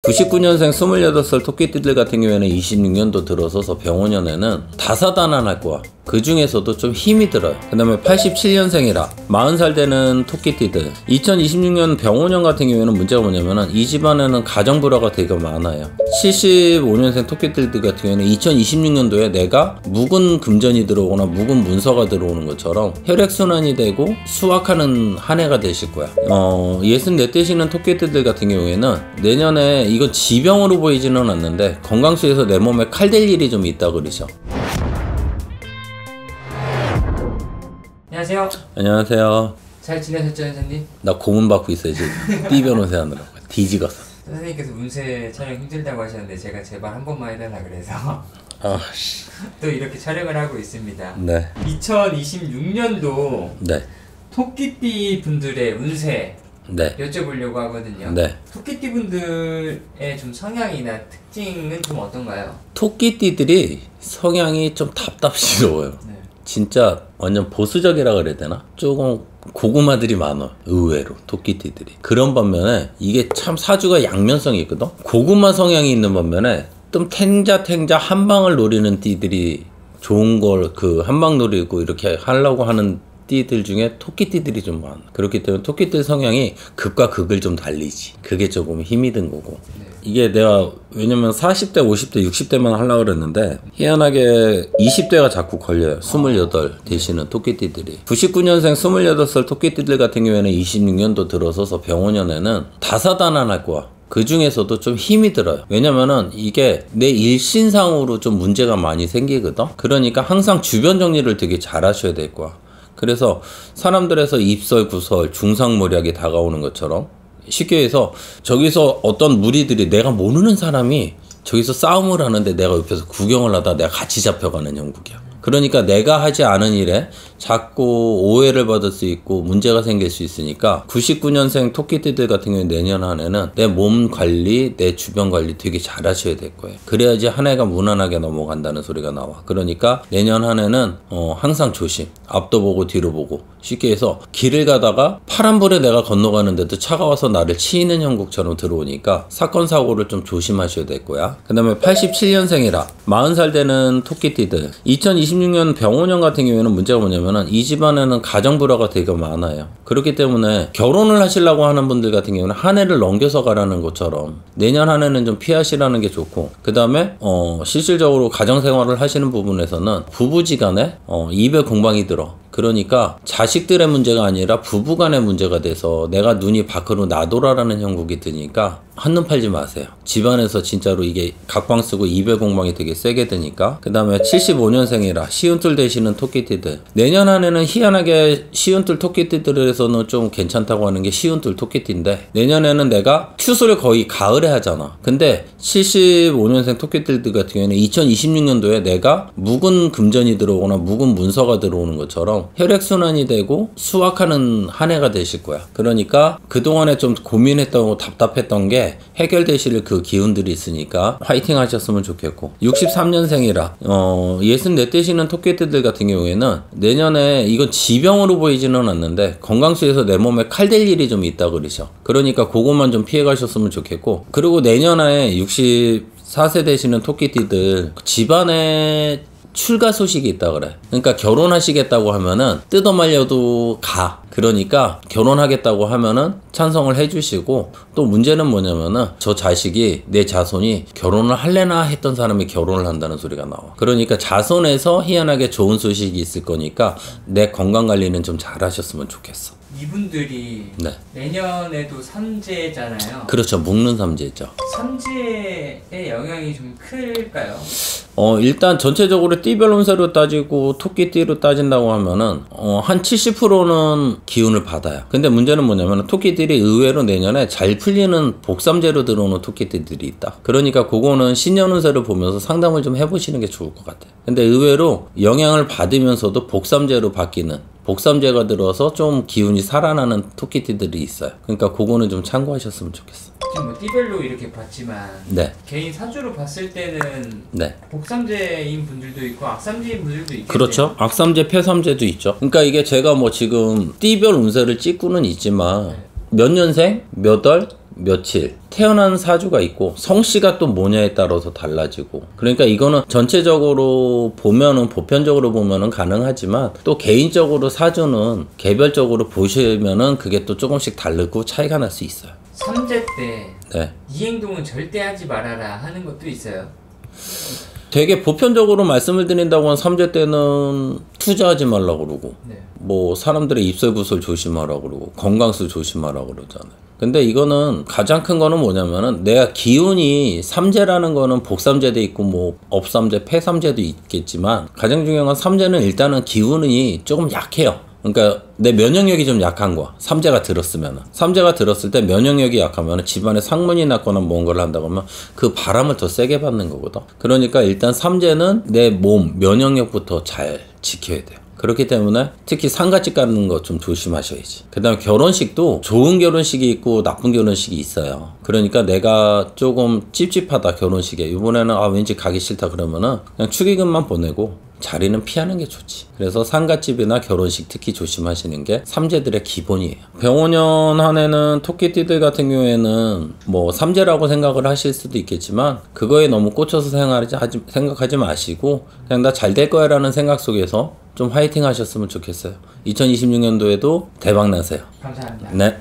99년생 28살 토끼띠들 같은 경우에는 26년도 들어서서 병원년에는 다사다난할 거야. 그 중에서도 좀 힘이 들어요. 그 다음에 87년생이라 40살 되는 토끼띠들, 2026년 병원년 같은 경우에는 문제가 뭐냐면은 이 집안에는 가정불화가 되게 많아요. 75년생 토끼띠들 같은 경우에는 2026년도에 내가 묵은 금전이 들어오거나 묵은 문서가 들어오는 것처럼 혈액순환이 되고 수확하는 한 해가 되실 거야. 64 되시는 토끼띠들 같은 경우에는 내년에 이건 지병으로 보이지는 않는데 건강수에서 내 몸에 칼 댈 일이 좀 있다 그러죠. 안녕하세요. 안녕하세요. 잘 지내셨죠, 선생님? 나 고문 받고 있어요 지금. 띠변 운세 하느라고 뒤지겠어. 선생님께서 운세 촬영 힘들다고 하셨는데 제가 제발 한 번만 해달라 그래서 아씨. 또 이렇게 촬영을 하고 있습니다. 네. 2026년도 네. 토끼띠 분들의 운세 네. 여쭤보려고 하거든요. 네. 토끼띠 분들의 좀 성향이나 특징은 좀 어떤가요? 토끼띠들이 성향이 좀 답답스러워요. 네. 진짜 완전 보수적이라 그래야 되나? 조금 고구마들이 많아. 의외로 토끼띠들이. 그런 반면에 이게 참 사주가 양면성이 있거든. 고구마 성향이 있는 반면에 좀 탱자 한 방을 노리는 띠들이 좋은 걸 그 한 방 노리고 이렇게 하려고 하는 띠들 중에 토끼띠들이 좀 많아. 그렇기 때문에 토끼띠 성향이 극과 극을 좀 달리지. 그게 조금 힘이 든 거고. 네. 이게 내가 왜냐면 40대, 50대, 60대만 하려고 그랬는데 희한하게 20대가 자꾸 걸려요. 28 되시는 토끼띠들이. 99년생 28살 토끼띠들 같은 경우에는 26년도 들어서서 병원년에는 다사다난할 거야. 그 중에서도 좀 힘이 들어요. 왜냐면은 이게 내 일신상으로 좀 문제가 많이 생기거든. 그러니까 항상 주변 정리를 되게 잘 하셔야 될 거야. 그래서 사람들에서 입설구설 중상모략이 다가오는 것처럼 쉽게 해서 저기서 어떤 무리들이 내가 모르는 사람이 저기서 싸움을 하는데 내가 옆에서 구경을 하다 내가 같이 잡혀가는 형국이야. 그러니까 내가 하지 않은 일에 자꾸 오해를 받을 수 있고 문제가 생길 수 있으니까 99년생 토끼띠들 같은 경우에 내년 한 해는 내 몸 관리, 내 주변 관리 되게 잘 하셔야 될 거예요. 그래야지 한 해가 무난하게 넘어간다는 소리가 나와. 그러니까 내년 한 해는 항상 조심. 앞도 보고 뒤로 보고. 쉽게 해서 길을 가다가 파란불에 내가 건너가는데도 차가 와서 나를 치이는 형국처럼 들어오니까 사건 사고를 좀 조심하셔야 될 거야. 그 다음에 87년생이라 40살 되는 토끼띠들, 2026년 병원년 같은 경우에는 문제가 뭐냐면은 이 집안에는 가정불화가 되게 많아요. 그렇기 때문에 결혼을 하시려고 하는 분들 같은 경우는 한 해를 넘겨서 가라는 것처럼 내년 한 해는 좀 피하시라는 게 좋고, 그 다음에 실질적으로 가정생활을 하시는 부분에서는 부부지간에 이별 공방이 들어. 그러니까 자식들의 문제가 아니라 부부간의 문제가 돼서 내가 눈이 밖으로 나돌아라는 형국이 드니까 한눈 팔지 마세요. 집안에서 진짜로 이게 각방 쓰고 이별 공방이 되게 세게 되니까. 그 다음에 75년생이라 시운틀 되시는 토끼띠들, 내년 한 해는 희한하게 시운틀 토끼띠들에서는 좀 괜찮다고 하는 게 시운틀 토끼띠인데 내년에는 내가 큐수를 거의 가을에 하잖아. 근데 75년생 토끼띠들 같은 경우에는 2026년도에 내가 묵은 금전이 들어오거나 묵은 문서가 들어오는 것처럼 혈액순환이 되고 수확하는 한 해가 되실 거야. 그러니까 그동안에 좀 고민했던 거 답답했던 게 해결되실 그 기운들이 있으니까 화이팅 하셨으면 좋겠고, 63년생이라 64 되시는 토끼띠들 같은 경우에는 내년에 이건 지병으로 보이지는 않는데 건강수에서 내 몸에 칼 댈 일이 좀 있다 그러죠. 그러니까 그것만 좀 피해 가셨으면 좋겠고, 그리고 내년에 64세 되시는 토끼띠들 집안에 출가 소식이 있다 그래. 그러니까 결혼하시겠다고 하면은 뜯어 말려도 가. 그러니까 결혼하겠다고 하면은 찬성을 해주시고, 또 문제는 뭐냐면은 저 자식이 내 자손이 결혼을 할래나 했던 사람이 결혼을 한다는 소리가 나와. 그러니까 자손에서 희한하게 좋은 소식이 있을 거니까 내 건강 관리는 좀 잘 하셨으면 좋겠어. 이분들이 네. 내년에도 삼재잖아요. 그렇죠. 묵는 삼재죠. 삼재의 영향이 좀 클까요? 일단 전체적으로 띠별 운세로 따지고 토끼띠로 따진다고 하면은 한 70%는 기운을 받아요. 근데 문제는 뭐냐면 토끼띠들이 의외로 내년에 잘 풀리는 복삼재로 들어오는 토끼띠들이 있다. 그러니까 그거는 신년 운세를 보면서 상담을 좀 해보시는 게 좋을 것 같아요. 근데 의외로 영향을 받으면서도 복삼재로 바뀌는, 복삼재가 들어서 좀 기운이 살아나는 토끼띠들이 있어요. 그러니까 그거는 좀 참고하셨으면 좋겠어. 지금 뭐 띠별로 이렇게 봤지만 네. 개인 사주로 봤을 때는 네. 복삼재인 분들도 있고 악삼재인 분들도 있겠네요. 그렇죠. 악삼재, 폐삼재도 있죠. 그러니까 이게 제가 뭐 지금 띠별 운세를 찍고는 있지만 몇 년생, 몇 월, 며칠 태어난 사주가 있고 성씨가 또 뭐냐에 따라서 달라지고, 그러니까 이거는 전체적으로 보면은 보편적으로 보면은 가능하지만 또 개인적으로 사주는 개별적으로 보시면은 그게 또 조금씩 다르고 차이가 날 수 있어요. 삼재 때 네. 이 행동은 절대 하지 말아라 하는 것도 있어요. 되게 보편적으로 말씀을 드린다고 한 삼재 때는 투자하지 말라고 그러고, 네. 뭐 사람들의 입설구설 조심하라고 그러고 건강수 조심하라고 그러잖아요. 근데 이거는 가장 큰 거는 뭐냐면은 내가 기운이 삼재라는 거는 복삼재도 있고 뭐 업삼재, 폐삼재도 있겠지만 가장 중요한 건 삼재는 일단은 기운이 조금 약해요. 그러니까 내 면역력이 좀 약한 거야. 삼재가 들었으면은. 삼재가 들었을 때 면역력이 약하면 집안에 상문이 났거나 뭔가를 한다고 하면 그 바람을 더 세게 받는 거거든. 그러니까 일단 삼재는 내 몸, 면역력부터 잘 지켜야 돼요. 그렇기 때문에 특히 상가집 가는 거 좀 조심하셔야지. 그 다음에 결혼식도 좋은 결혼식이 있고 나쁜 결혼식이 있어요. 그러니까 내가 조금 찝찝하다 결혼식에 이번에는 왠지 가기 싫다 그러면은 그냥 축의금만 보내고 자리는 피하는 게 좋지. 그래서 상가집이나 결혼식 특히 조심하시는 게 삼재들의 기본이에요. 병원년 한 해는 토끼띠들 같은 경우에는 뭐 삼재라고 생각을 하실 수도 있겠지만 그거에 너무 꽂혀서 생각하지 마시고 그냥 나 잘 될 거야 라는 생각 속에서 좀 화이팅 하셨으면 좋겠어요. 2026년도에도 대박 나세요. 감사합니다. 네.